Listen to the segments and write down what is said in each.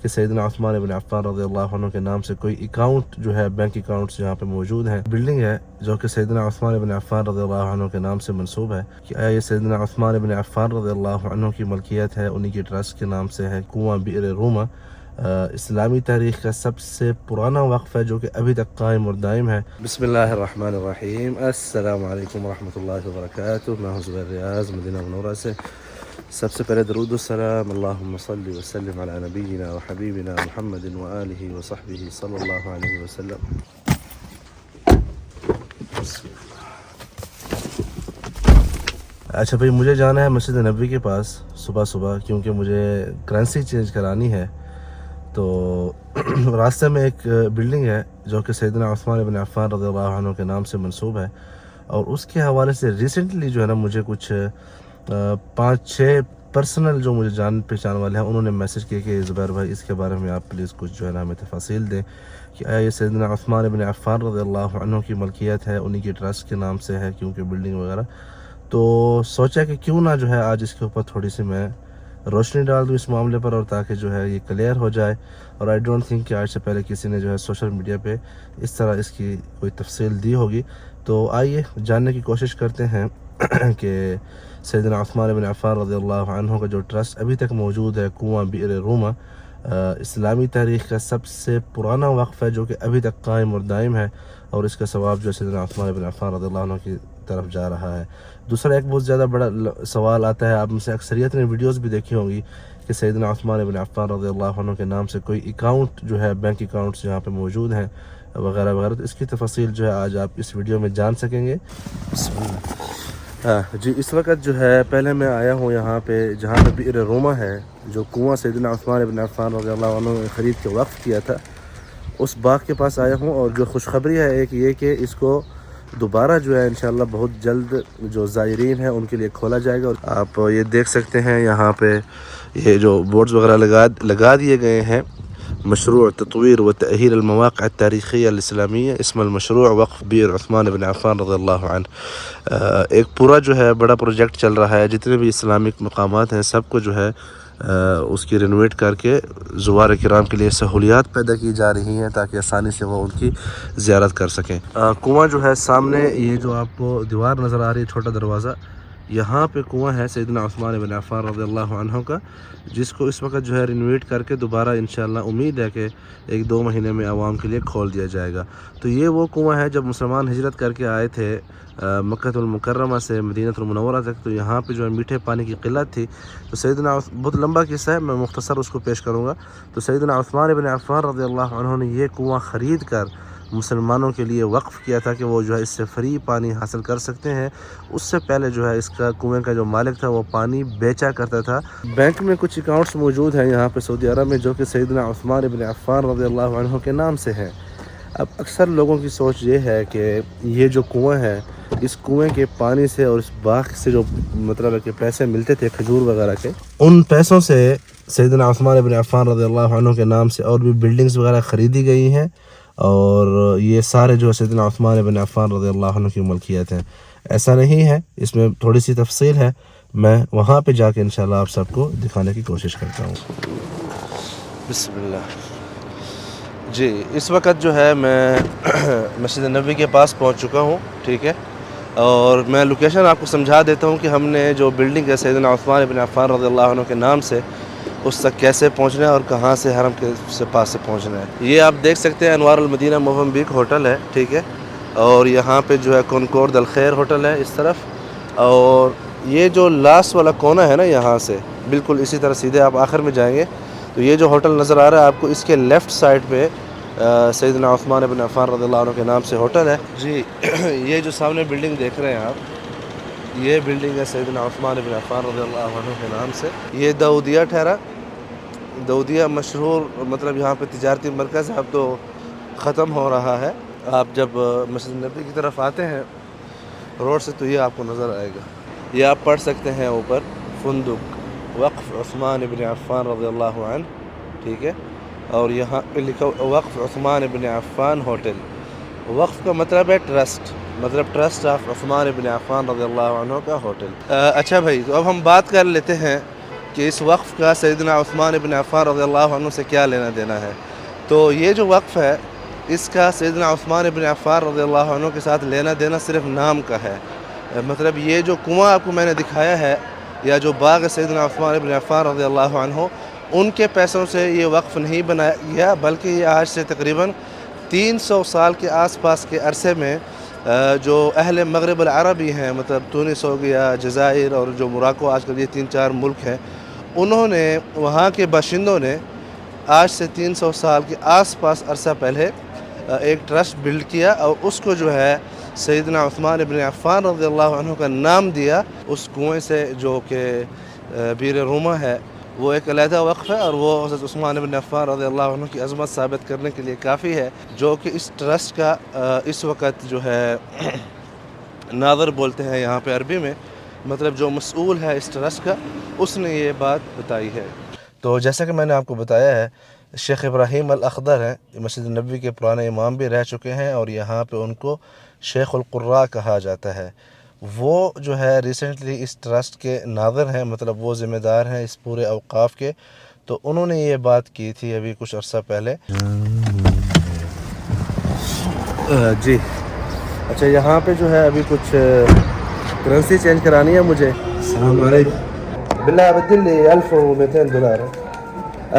کہ سیدنا عثمان ابن عفان رضی اللہ عنہ کے نام سے کوئی اکاؤنٹ جو ہے بینک اکاؤنٹس یہاں پہ موجود ہیں. بلڈنگ ہے جو کہ سیدنا عثمان ابن عفان رضی اللہ عنہ کے نام سے منسوب ہے. کہ یہ سیدنا عثمان ابن عفان رضی اللہ عنہ کی ملکیت ہے, انہی کی ٹرسٹ کے نام سے ہے کنواں بئر روما. اسلامی تاریخ کا سب سے پرانا وقف ہے جو کہ ابھی تک قائم اور دائم ہے. بسم اللہ الرحمن الرحیم. السلام علیکم ورحمۃ اللہ وبرکاتہ. میں ہوں زبیر ریاض مدینہ منورہ سے. سب سے پہلے درود السلام اللہم صلی وسلم علی نبینا و حبیبنا محمد و آلہ و صحبہ صلی اللہ علیہ وسلم. اچھا بھائی, مجھے جانا ہے مسجد نبوی کے پاس صبح صبح, کیونکہ مجھے کرنسی چینج کرانی ہے. تو راستے میں ایک بلڈنگ ہے جو کہ سیدنا عثمان ابن عفان رضی اللہ عنہ کے نام سے منسوب ہے, اور اس کے حوالے سے ریسنٹلی جو ہے نا مجھے کچھ 5-6 پرسنل جو مجھے جان پہچان والے ہیں انہوں نے میسج کیا کہ زبیر بھائی اس کے بارے میں آپ پلیز کچھ جو ہے نا ہمیں تفاصیل دیں کہ یہ سیدنا عثمان ابن عفان رضی اللہ عنہ کی ملکیت ہے, انہی کی ٹرسٹ کے نام سے ہے کیونکہ بلڈنگ وغیرہ. تو سوچا کہ کیوں نہ جو ہے آج اس کے اوپر تھوڑی سی میں روشنی ڈال دوں اس معاملے پر, اور تاکہ جو ہے یہ کلیئر ہو جائے. اور آئی ڈونٹ تھنک کہ آج سے پہلے کسی نے جو ہے سوشل میڈیا پہ اس طرح اس کی کوئی تفصیل دی ہوگی. تو آئیے جاننے کی کوشش کرتے ہیں کہ سیدنا عثمان بن عفان رضی اللہ عنہ کا جو ٹرسٹ ابھی تک موجود ہے کنواں بئر روما, اسلامی تاریخ کا سب سے پرانا وقف ہے جو کہ ابھی تک قائم اور دائم ہے, اور اس کا ثواب جو سیدنا عثمان بن عفان رضی اللہ عنہ کی طرف جا رہا ہے. دوسرا ایک بہت زیادہ بڑا سوال آتا ہے, آپ میں سے اکثریت نے ویڈیوز بھی دیکھی ہوں گی کہ سیدنا عثمان بن عفان رضی اللہ عنہ کے نام سے کوئی اکاؤنٹ جو ہے بینک اکاؤنٹس یہاں پہ موجود ہیں وغیرہ وغیرہ. تو اس کی تفاصیل جو ہے آج آپ اس ویڈیو میں جان سکیں گے. بسم اللہ. جی, اس وقت جو ہے پہلے میں آیا ہوں یہاں پہ جہاں پہ بئر روما ہے, جو کنواں سیدنا عثمان بن عفان رضی اللہ عنہ نے خرید کے وقف کیا تھا, اس باغ کے پاس آیا ہوں. اور جو خوشخبری ہے ایک یہ کہ اس کو دوبارہ جو ہے انشاءاللہ بہت جلد جو زائرین ہیں ان کے لیے کھولا جائے گا. اور آپ یہ دیکھ سکتے ہیں یہاں پہ یہ جو بورڈز وغیرہ لگا دیے گئے ہیں, مشروع تطویر و تأہیل المواقع التاریخیہ الاسلامیہ, اسم المشروع وقف بئر عثمان بن عفان رضی اللہ عنہ. ایک پورا جو ہے بڑا پروجیکٹ چل رہا ہے, جتنے بھی اسلامک مقامات ہیں سب کو جو ہے اس کی رینویٹ کر کے زوار کرام کے لیے سہولیات پیدا کی جا رہی ہیں تاکہ آسانی سے وہ ان کی زیارت کر سکیں. کنواں جو ہے سامنے, یہ جو آپ کو دیوار نظر آ رہی ہے چھوٹا دروازہ, یہاں پہ کنواں ہے سیدنا عثمان بن عفان رضی اللہ عنہ کا, جس کو اس وقت جو ہے رینویٹ کر کے دوبارہ انشاءاللہ امید ہے کہ 1-2 مہینے میں عوام کے لیے کھول دیا جائے گا. تو یہ وہ کنواں ہے جب مسلمان ہجرت کر کے آئے تھے مکہ المکرمہ سے مدینہ المنورہ تک, تو یہاں پہ جو ہے میٹھے پانی کی قلت تھی. تو سیدنا بہت لمبا قصہ ہے, میں مختصر اس کو پیش کروں گا. تو سیدنا عثمان بن عفان رضی اللہ عنہ نے یہ کنواں خرید کر مسلمانوں کے لیے وقف کیا تھا کہ وہ جو ہے اس سے فری پانی حاصل کر سکتے ہیں. اس سے پہلے جو ہے اس کا کنویں کا جو مالک تھا وہ پانی بیچا کرتا تھا. بینک میں کچھ اکاؤنٹس موجود ہیں یہاں پہ سعودی عرب میں جو کہ سیدنا عثمان بن عفان رضی اللہ عنہ کے نام سے ہیں. اب اکثر لوگوں کی سوچ یہ ہے کہ یہ جو کنواں ہے, اس کنویں کے پانی سے اور اس باغ سے جو مطلب ہے کہ پیسے ملتے تھے کھجور وغیرہ کے, ان پیسوں سے سیدنا عثمان بن عفان رضی اللہ عنہ کے نام سے اور بھی بلڈنگز وغیرہ خریدی گئی ہیں, اور یہ سارے جو سیدنا عثمان بن عفان رضی اللہ عنہ کی ملکیت ہیں. ایسا نہیں ہے, اس میں تھوڑی سی تفصیل ہے, میں وہاں پہ جا کے انشاءاللہ آپ سب کو دکھانے کی کوشش کرتا ہوں. بسم اللہ. جی, اس وقت جو ہے میں مسجد نبوی کے پاس پہنچ چکا ہوں, ٹھیک ہے. اور میں لوکیشن آپ کو سمجھا دیتا ہوں کہ ہم نے جو بلڈنگ ہے سیدنا عثمان بن عفان رضی اللہ عنہ کے نام سے, اس تک کیسے پہنچنا ہے اور کہاں سے حرم کے پاس سے پہنچنا ہے. یہ آپ دیکھ سکتے ہیں انوار المدینہ موزمبیق ہوٹل ہے, ٹھیک ہے. اور یہاں پہ جو ہے کنکورد الخیر ہوٹل ہے اس طرف. اور یہ جو لاسٹ والا کونا ہے نا, یہاں سے بالکل اسی طرح سیدھے آپ آخر میں جائیں گے تو یہ جو ہوٹل نظر آ رہا ہے آپ کو, اس کے لیفٹ سائڈ پہ سیدنا عثمان بن عفان رضی اللہ عنہ کے نام سے ہوٹل ہے. جی, یہ جو سامنے بلڈنگ دیکھ رہے ہیں آپ, یہ بلڈنگ ہے سیدنا عثمان بن عفان رضی اللہ عنہ کے نام سے. یہ داؤدیہ ٹھہرا, داؤدیہ مشہور مطلب یہاں پہ تجارتی مرکز ہے, اب تو ختم ہو رہا ہے. آپ جب مسجد نبی کی طرف آتے ہیں روڈ سے تو یہ آپ کو نظر آئے گا. یہ آپ پڑھ سکتے ہیں اوپر, فندق وقف عثمان بن عفان رضی اللہ عنہ, ٹھیک ہے. اور یہاں پہ لکھا وقف عثمان بن عفان ہوٹل. وقف کا مطلب ہے ٹرسٹ, مطلب ٹرسٹ آف عثمان بن عفان رضی اللہ عنہ کا ہوٹل. اچھا بھائی, تو اب ہم بات کر لیتے ہیں کہ اس وقف کا سیدنا عثمان بن عفان رضی اللہ عنہ سے کیا لینا دینا ہے. تو یہ جو وقف ہے اس کا سیدنا عثمان بن عفان رضی اللہ عنہ کے ساتھ لینا دینا صرف نام کا ہے. مطلب یہ جو کنواں آپ کو میں نے دکھایا ہے یا جو باغ سیدنا عثمان بن عفان رضی اللہ عنہ ان کے پیسوں سے یہ وقف نہیں بنایا گیا، بلکہ یہ آج سے تقریباً 300 سال کے آس پاس کے عرصے میں جو اہل مغرب العربی ہیں، مطلب تونس ہو گیا، جزائر اور جو موراکو، آج کل یہ 3-4 ملک ہیں، انہوں نے وہاں کے باشندوں نے آج سے 300 سال کے آس پاس عرصہ پہلے ایک ٹرسٹ بلڈ کیا اور اس کو جو ہے سیدنا عثمان بن عفان رضی اللہ عنہ کا نام دیا اس کنویں سے، جو کہ بیر روما ہے. وہ ایک علیحدہ وقف ہے اور وہ حضرت عثمان بن عفان رضی اللہ عنہ کی عظمت ثابت کرنے کے لیے کافی ہے، جو کہ اس ٹرسٹ کا اس وقت جو ہے ناظر بولتے ہیں یہاں پہ عربی میں، مطلب جو مسئول ہے اس ٹرسٹ کا، اس نے یہ بات بتائی ہے. تو جیسا کہ میں نے آپ کو بتایا ہے، شیخ ابراہیم الاخضر ہیں، مسجد نبوی کے پرانے امام بھی رہ چکے ہیں اور یہاں پہ ان کو شیخ القراء کہا جاتا ہے. وہ جو ہے ریسنٹلی اس ٹرسٹ کے ناظر ہیں، مطلب وہ ذمہ دار ہیں اس پورے اوقاف کے. تو انہوں نے یہ بات کی تھی ابھی کچھ عرصہ پہلے. جی اچھا، یہاں پہ جو ہے ابھی کچھ کرنسی چینج کرانی ہے مجھے. السلام علیکم. بالله بدل لي $1200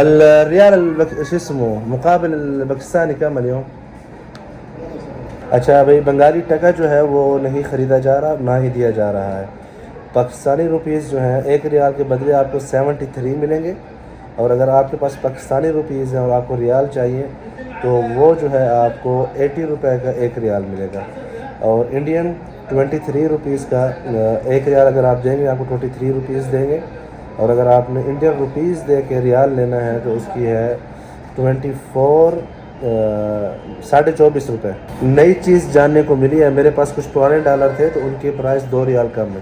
الريال شو اسمه مقابل الباکستانی كم اليوم؟ اچھا بھائی، بنگالی ٹکا جو ہے وہ نہیں خریدا جا رہا، نہ ہی دیا جا رہا ہے. پاکستانی روپیز جو ہیں 1 ریال کے بدلے آپ کو 73 ملیں گے، اور اگر آپ کے پاس پاکستانی روپیز ہیں اور آپ کو ریال چاہیے تو وہ جو ہے آپ کو 80 روپے کا 1 ریال ملے گا. اور انڈین 23 روپیز کا 1 ریال اگر آپ دیں گے آپ کو 23 روپیز دیں گے، اور اگر آپ نے انڈین روپیز دے کے ریال لینا ہے تو اس کی ہے 24 روپے. نئی چیز جاننے کو ملی ہے، میرے پاس کچھ پرانے ڈالر تھے تو ان کی پرائس 2 ریال کم ہے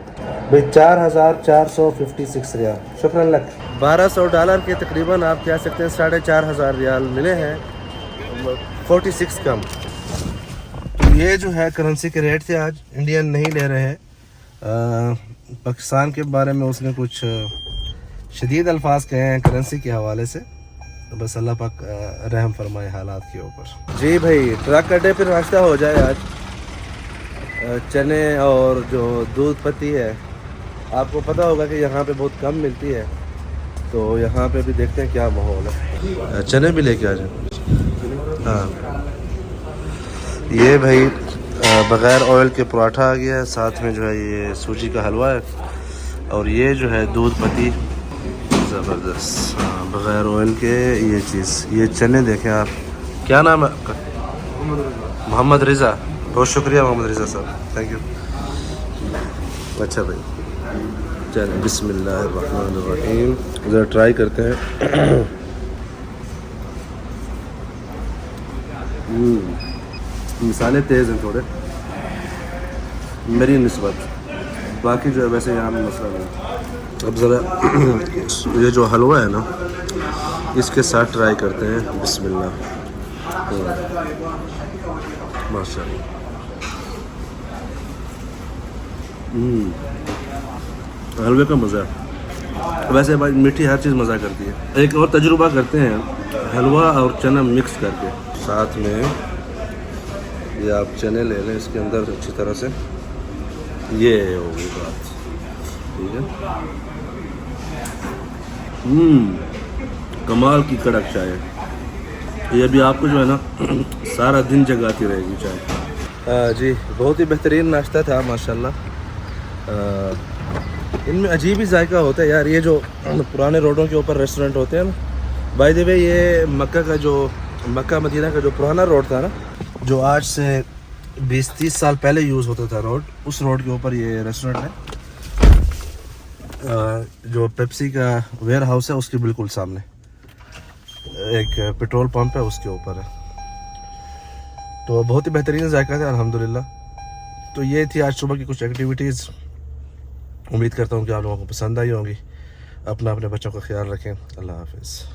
بھائی، 4456 ریال. شکراً لک. $1200 کے تقریباً آپ کہہ سکتے ہیں 4500 ریال ملے ہیں، 46 کم. یہ جو ہے کرنسی کے ریٹ تھے، آج انڈین نہیں لے رہے ہیں. پاکستان کے بارے میں اس نے کچھ شدید الفاظ کہے ہیں کرنسی کے حوالے سے، بس اللہ پاک رحم فرمائے حالات کے اوپر. جی بھائی، ٹرک اڈے پہ ناشتہ ہو جائے آج. چنے اور جو دودھ پتی ہے، آپ کو پتہ ہوگا کہ یہاں پہ بہت کم ملتی ہے، تو یہاں پہ بھی دیکھتے ہیں کیا ماحول ہے. چنے بھی لے کے آ جائیں. ہاں یہ بھائی بغیر آئل کے پراٹھا آ گیا ہے، ساتھ میں جو ہے یہ سوجی کا حلوہ ہے، اور یہ جو ہے دودھ پتی زبردست. ہاں بغیر آئل کے یہ چیز. یہ چنے دیکھیں آپ. کیا نام ہے آپ کا؟ محمد رضا. بہت شکریہ محمد رضا صاحب، تھینک یو. اچھا بھائی چلیں، بسم اللہ الرحمن الرحیم. ذرا ٹرائی کرتے ہیں. مسالے تیز ہیں تھوڑے میری نسبت، باقی جو ہے ویسے یہاں میں مسئلہ نہیں. اب ذرا یہ جو حلوہ ہے نا اس کے ساتھ ٹرائی کرتے ہیں. بسم اللہ. ماشاء اللہ. حلوے کا مزہ ہے. ویسے بھائی میٹھی ہر چیز مزہ کرتی ہے. ایک اور تجربہ کرتے ہیں حلوہ اور چنا مکس کر کے. ساتھ میں یہ آپ چنے لے لیں اس کے اندر اچھی طرح سے. یہ ہوگی بات، ٹھیک ہے. کمال کی کڑک چائے. یہ بھی آپ کو جو ہے نا سارا دن جگاتی رہے گی چائے. جی بہت ہی بہترین ناشتہ تھا ماشاءاللہ. ان میں عجیب ہی ذائقہ ہوتا ہے یار. یہ جو پرانے روڈوں کے اوپر ریسٹورنٹ ہوتے ہیں نا، بائی دی وے یہ مکہ مدینہ کا جو پرانا روڈ تھا نا، جو آج سے 20-30 سال پہلے یوز ہوتا تھا روڈ، اس روڈ کے اوپر یہ ریسٹورنٹ ہے. جو پیپسی کا ویئر ہاؤس ہے اس کے بالکل سامنے ایک پیٹرول پمپ ہے، اس کے اوپر ہے. تو بہت ہی بہترین ذائقہ تھا الحمدللہ. تو یہ تھی آج صبح کی کچھ ایکٹیویٹیز. امید کرتا ہوں کہ آپ لوگوں کو پسند آئی ہوں گی. اپنے بچوں کا خیال رکھیں. اللہ حافظ.